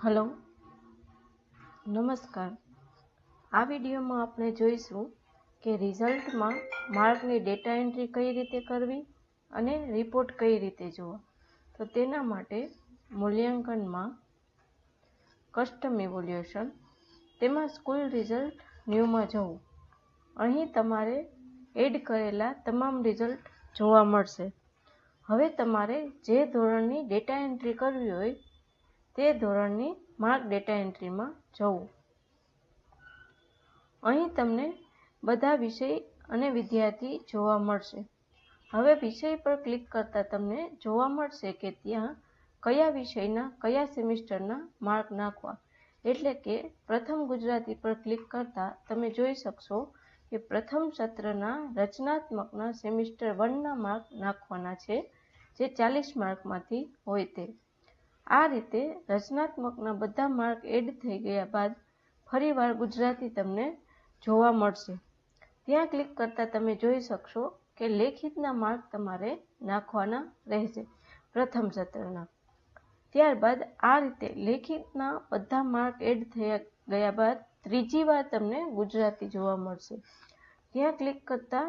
Hello नमस्कार। आ video में आपणे जोईशुं के रिजल्ट में मार्क ने डेटा एंट्री कई रीते करवी अने रिपोर्ट कई रीते जोवा। तो तेना माटे मूल्यांकन में कस्टम इवोल्यूशन तेमां स्कूल रिजल्ट न्यू में जवुं। अहीं तमारे एड करेला तमाम रिजल्ट जोवा मळशे। हवे तमारे जे धोरणनी डेटा एंट्री करवी होय ते धोरणनी मार्क डेटा एंट्री में जवुं। અહીં તમને બધા વિષય અને વિદ્યાર્થી જોવા મળશે। હવે વિષય પર ક્લિક કરતા તમને જોવા મળશે કે ત્યાં કયા વિષયના કયા સેમિસ્ટરના માર્ક નાખવા। એટલે કે પ્રથમ ગુજરાતી પર ક્લિક કરતા તમે જોઈ શકશો કે પ્રથમ સત્રના રચનાત્મકના સેમિસ્ટર 1ના માર્ક નાખવાના છે, જે 40 માર્કમાંથી હોય તે। આ રીતે રચનાત્મકના બધા માર્ક એડ થઈ ગયા બાદ ફરીવાર ગુજરાતી તમને જોવા મળશે। ત્યાં ક્લિક કરતા તમે જોઈ શકશો કે લેખિતના માર્ક તમારે નાખવાના રહેશે પ્રથમ સત્રના। ત્યારબાદ આ રીતે લેખિતના બધા માર્ક એડ થઈ ગયા બાદ ત્રીજી વાર તમને ગુજરાતી જોવા મળશે। ત્યાં ક્લિક કરતા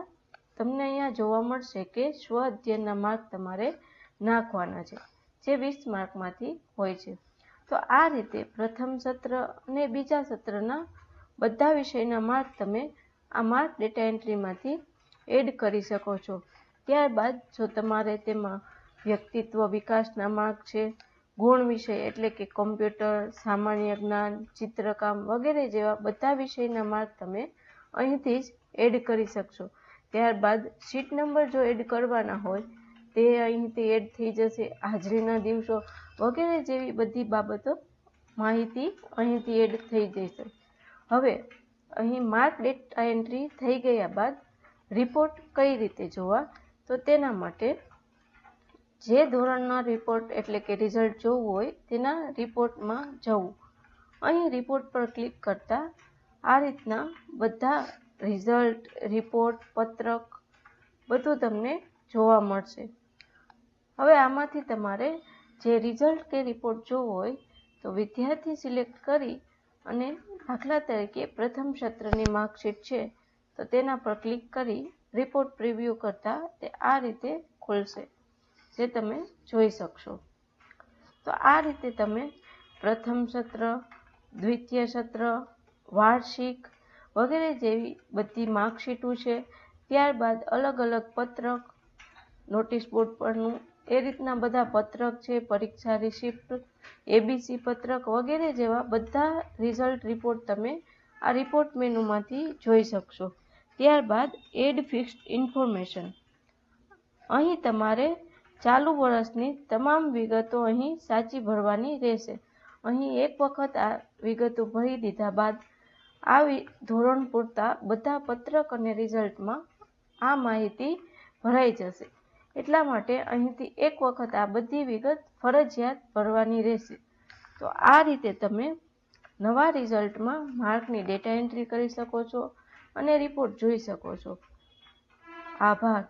તમને અહીંયા જોવા મળશે કે સ્વ અધ્યયનના માર્ક તમારે નાખવાના છે, જે 20 માર્કમાંથી હોય છે। તો આ રીતે પ્રથમ સત્ર અને બીજા સત્રના બધા વિષયના માર્ક તમે આ માર્ક ડેટા એન્ટ્રીમાંથી એડ કરી શકો છો। ત્યારબાદ જો તમારે તેમાં વ્યક્તિત્વ વિકાસના માર્ક છે, ગુણ વિષય એટલે કે કોમ્પ્યુટર, સામાન્ય જ્ઞાન, ચિત્રકામ વગેરે જેવા બધા વિષયના માર્ક તમે અહીંથી જ એડ કરી શકશો। ત્યારબાદ શીટ નંબર જો એડ કરવાના હોય તે અહીંથી એડ થઈ જશે। હાજરીના દિવસો વગેરે જેવી બધી બાબતો માહિતી અહીંથી એડ થઈ જશે। હવે અહીં માર્ક ડેટા એન્ટ્રી થઈ ગયા બાદ રિપોર્ટ કઈ રીતે જોવા, તો તેના માટે જે ધોરણના રિપોર્ટ એટલે કે રિઝલ્ટ જોવું હોય તેના રિપોર્ટમાં જવું। અહીં રિપોર્ટ પર ક્લિક કરતા આ રીતના બધા રિઝલ્ટ, રિપોર્ટ, પત્રક બધું તમને જોવા મળશે। હવે આમાંથી તમારે જે રિઝલ્ટ કે રિપોર્ટ જોવો હોય તો વિદ્યાર્થી સિલેક્ટ કરી અને દાખલા તરીકે પ્રથમ સત્રની માર્કશીટ છે તો તેના પર ક્લિક કરી રિપોર્ટ પ્રિવ્યૂ કરતા તે આ રીતે ખુલશે, જે તમે જોઈ શકશો। તો આ રીતે તમે પ્રથમ સત્ર, દ્વિતીય સત્ર, વાર્ષિક વગેરે જેવી બધી માર્કશીટો છે, ત્યારબાદ અલગ અલગ પત્રક, નોટિસ બોર્ડ પરનું એ રીતના બધા પત્રક છે, પરીક્ષા રિસિપ્ટ, એબીસી પત્રક વગેરે જેવા બધા રિઝલ્ટ રિપોર્ટ તમે આ રિપોર્ટ મેનુમાંથી જોઈ શકશો। ત્યારબાદ એડ ફિક્સ્ડ ઇન્ફોર્મેશન, અહીં તમારે ચાલુ વર્ષની તમામ વિગતો અહીં સાચી ભરવાની રહેશે। અહીં એક વખત આ વિગતો ભરી દીધા બાદ આ ધોરણ પૂરતા બધા પત્રક અને રિઝલ્ટમાં આ માહિતી ભરાઈ જશે। એટલા માટે અહીંથી એક વખત આ બધી વિગત ફરજિયાત ભરવાની રહેશે। તો આ રીતે તમે નવા રિઝલ્ટમાં માર્કની ડેટા એન્ટ્રી કરી શકો છો અને રિપોર્ટ જોઈ શકો છો। આભાર।